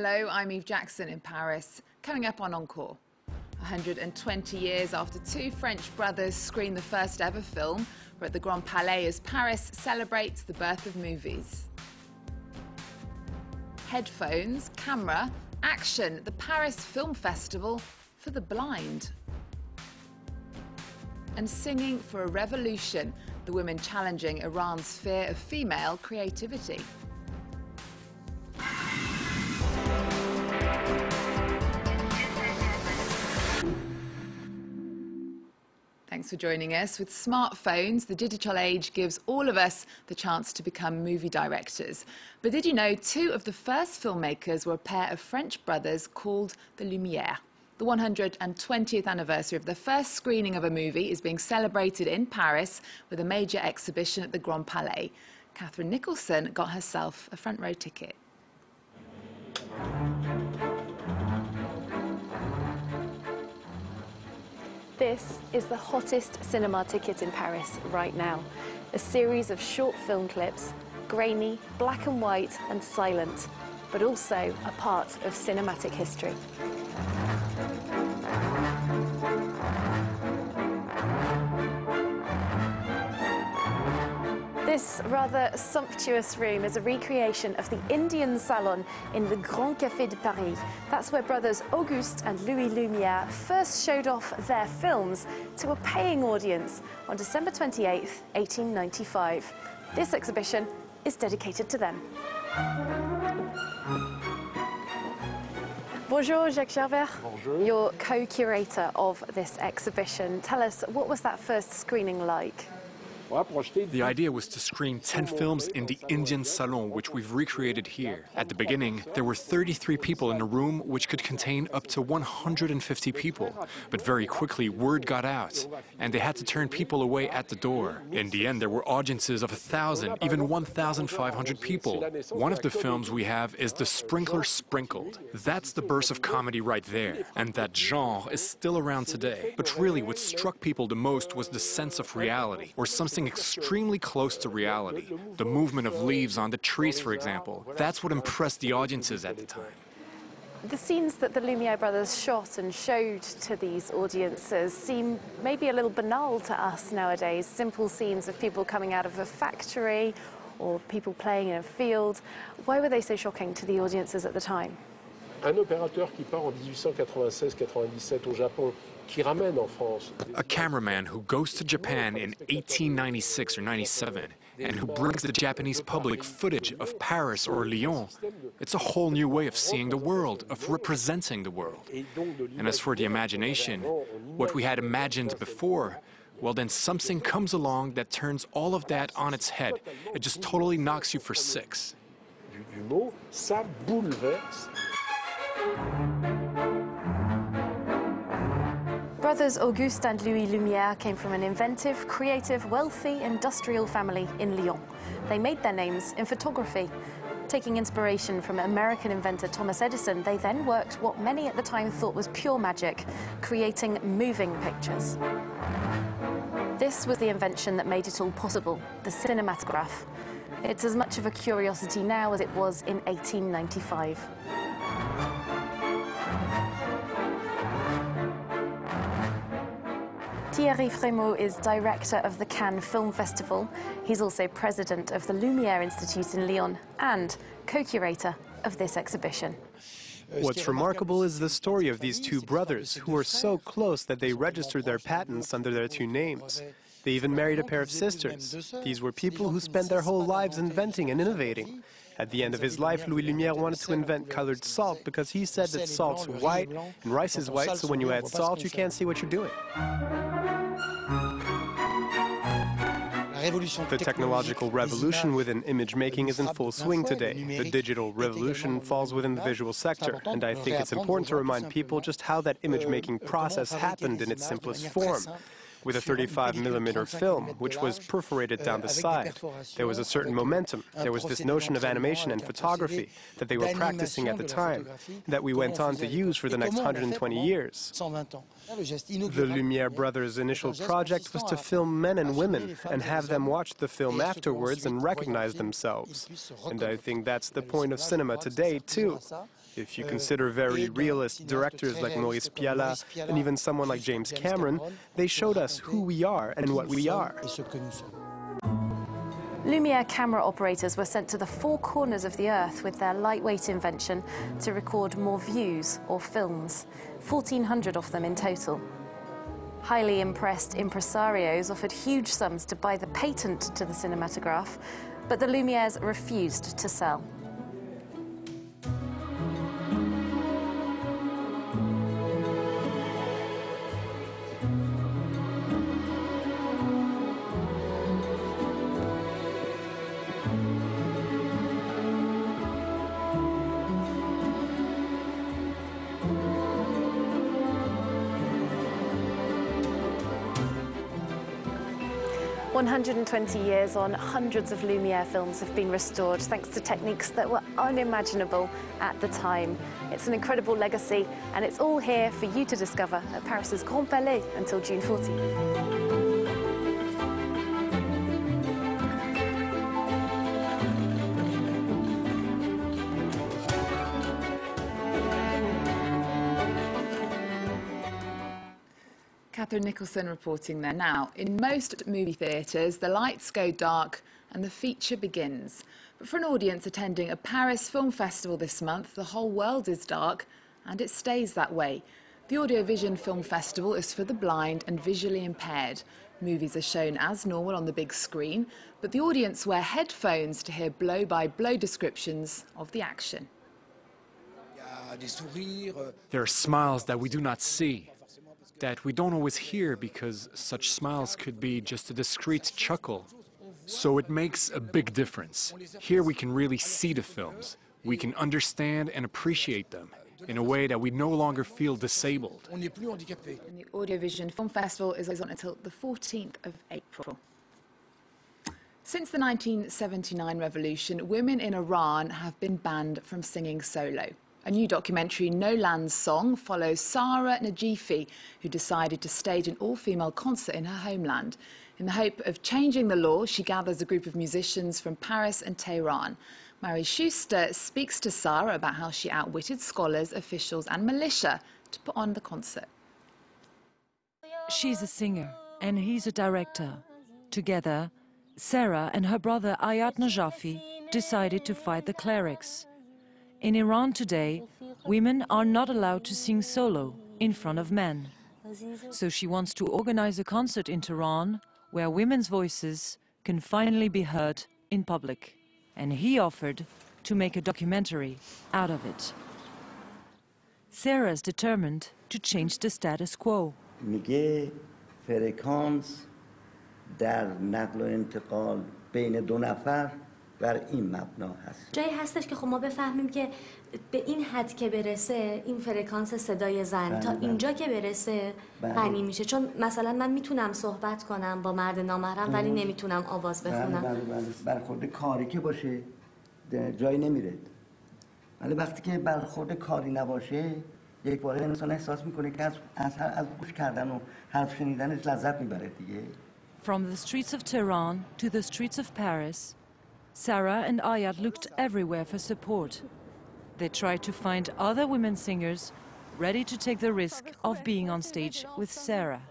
Hello, I'm Eve Jackson in Paris. Coming up on Encore. 120 years after two French brothers screened the first ever film, we're at the Grand Palais as Paris celebrates the birth of movies. Headphones, camera, action, the Paris Film Festival for the blind. And singing for a revolution, the women challenging Iran's fear of female creativity. Thanks for joining us. With smartphones, the digital age gives all of us the chance to become movie directors. But did you know two of the first filmmakers were a pair of French brothers called the Lumières? The 120th anniversary of the first screening of a movie is being celebrated in Paris with a major exhibition at the Grand Palais. Catherine Nicholson got herself a front row ticket. This is the hottest cinema ticket in Paris right now. A series of short film clips, grainy, black and white and silent, but also a part of cinematic history. This rather sumptuous room is a recreation of the Indian salon in the Grand Café de Paris. That's where brothers Auguste and Louis Lumière first showed off their films to a paying audience on December 28, 1895. This exhibition is dedicated to them. Bonjour, Jacques Gervais. Bonjour. You're co-curator of this exhibition. Tell us, what was that first screening like? The idea was to screen 10 films in the Indian Salon, which we've recreated here. At the beginning, there were 33 people in a room which could contain up to 150 people. But very quickly, word got out, and they had to turn people away at the door. In the end, there were audiences of 1,000, even 1,500 people. One of the films we have is The Sprinkler Sprinkled. That's the burst of comedy right there, and that genre is still around today. But really, what struck people the most was the sense of reality, or something extremely close to reality. The movement of leaves on the trees, for example. That's what impressed the audiences at the time. The scenes that the Lumière brothers shot and showed to these audiences seem maybe a little banal to us nowadays. Simple scenes of people coming out of a factory or people playing in a field. Why were they so shocking to the audiences at the time? Un opérateur qui part en 1896-97 au Japon, qui ramène en France. A cameraman who goes to Japan in 1896 or 97 and who brings the Japanese public footage of Paris or Lyon. It's a whole new way of seeing the world, of representing the world. And as for the imagination, what we had imagined before, well, then something comes along that turns all of that on its head. It just totally knocks you for six. Du mot, ça bouleverse. Brothers Auguste and Louis Lumière came from an inventive, creative, wealthy, industrial family in Lyon. They made their names in photography. Taking inspiration from American inventor Thomas Edison, they then worked what many at the time thought was pure magic, creating moving pictures. This was the invention that made it all possible, the cinematograph. It's as much of a curiosity now as it was in 1895. Thierry Frémaux is director of the Cannes Film Festival. He's also president of the Lumière Institute in Lyon and co-curator of this exhibition. What's remarkable is the story of these two brothers who were so close that they registered their patents under their two names. They even married a pair of sisters. These were people who spent their whole lives inventing and innovating. At the end of his life, Louis Lumière wanted to invent colored salt because he said that salt's white and rice is white, so when you add salt, you can't see what you're doing. The technological revolution within image making is in full swing today. The digital revolution falls within the visual sector, and I think it's important to remind people just how that image making process happened in its simplest form. With a 35mm film, which was perforated down the side, there was a certain momentum. There was this notion of animation and photography that they were practicing at the time, that we went on to use for the next 120 years. The Lumière brothers' initial project was to film men and women and have them watch the film afterwards and recognize themselves. And I think that's the point of cinema today, too. If you consider very realist directors like Maurice Pialat and even someone like James Cameron, they showed us who we are and what we are. Lumière camera operators were sent to the four corners of the Earth with their lightweight invention to record more views or films, 1,400 of them in total. Highly impressed impresarios offered huge sums to buy the patent to the cinematograph, but the Lumières refused to sell. 120 years on, hundreds of Lumière films have been restored thanks to techniques that were unimaginable at the time. It's an incredible legacy, and it's all here for you to discover at Paris's Grand Palais until June 14th. Catherine Nicholson reporting there. Now, in most movie theatres, the lights go dark and the feature begins. But for an audience attending a Paris film festival this month, the whole world is dark, and it stays that way. The Audiovision Film Festival is for the blind and visually impaired. Movies are shown as normal on the big screen, but the audience wear headphones to hear blow-by-blow descriptions of the action. There are smiles that we do not see, that we don't always hear, because such smiles could be just a discreet chuckle. So it makes a big difference. Here we can really see the films. We can understand and appreciate them in a way that we no longer feel disabled. And the Audiovision Film Festival is on until the 14th of April. Since the 1979 revolution, women in Iran have been banned from singing solo. A new documentary, No Land's Song, follows Sarah Najifi, who decided to stage an all-female concert in her homeland. In the hope of changing the law, she gathers a group of musicians from Paris and Tehran. Mary Schuster speaks to Sarah about how she outwitted scholars, officials and militia to put on the concert. She's a singer and he's a director. Together, Sarah and her brother Ayat Najafi decided to fight the clerics. In Iran today, women are not allowed to sing solo in front of men. So she wants to organize a concert in Tehran where women's voices can finally be heard in public. And he offered to make a documentary out of it. Sarah's determined to change the status quo. میگه فرکانس در نقل و انتقال بین دو نفر بر این مبنا هست. جایی هستش که خب ما بفهمیم که به این حد که برسه این فرکانس صدای زن تا اینجا که برسه غنی میشه، چون مثلا من میتونم صحبت کنم با مرد نامحرم ولی نمیتونم آواز بخونم. برخورد کاری که باشه جایی نمیره. ولی وقتی که برخورد کاری نباشه یک بار انسان احساس میکنه که از گوش کردن و حرف شنیدنش لذت میبره دیگه. From the streets of Tehran to the streets of Paris, Sarah and Ayat looked everywhere for support. They tried to find other women singers ready to take the risk of being on stage with Sarah.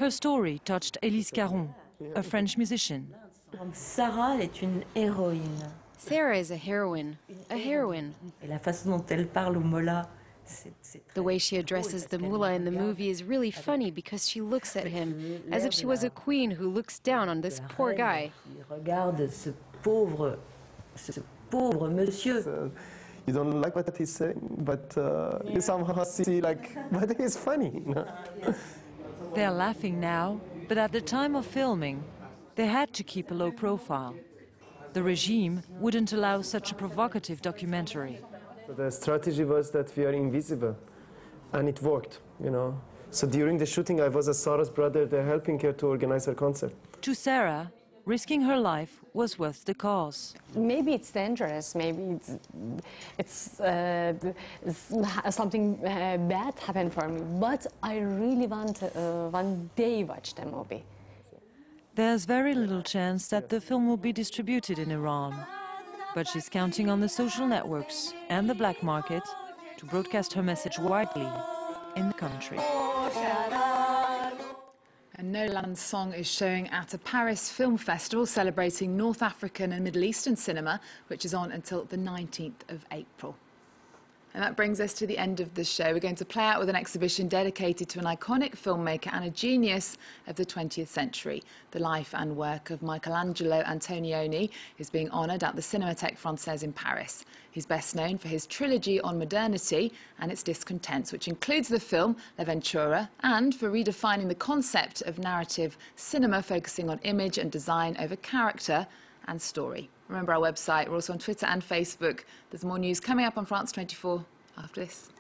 Her story touched Élise Caron, a French musician. Sarah est une héroïne. Sarah is a heroine. Et la façon dont elle parle au mollah, the way she addresses the mullah in the movie is really funny because she looks at him as if she was a queen who looks down on this poor guy. Regarde ce pauvre monsieur. So you don't like what he's saying, but you somehow see like, but he's funny. They're laughing now, but at the time of filming, they had to keep a low profile. The regime wouldn't allow such a provocative documentary. The strategy was that we are invisible, and it worked, you know. So during the shooting, I was Sarah's brother there helping her to organize her concert. To Sarah, risking her life was worth the cause. Maybe it's dangerous, maybe it's something bad happened for me, but I really want one day watch the movie. There's very little chance that the film will be distributed in Iran. But she's counting on the social networks and the black market to broadcast her message widely in the country. And No Land's Song is showing at a Paris film festival celebrating North African and Middle Eastern cinema, which is on until the 19th of April. And that brings us to the end of the show. We're going to play out with an exhibition dedicated to an iconic filmmaker and a genius of the 20th century. The life and work of Michelangelo Antonioni is being honoured at the Cinémathèque Française in Paris. He's best known for his trilogy on modernity and its discontents, which includes the film L'Avventura, and for redefining the concept of narrative cinema, focusing on image and design over character and story. Remember our website. We're also on Twitter and Facebook. There's more news coming up on France 24 after this.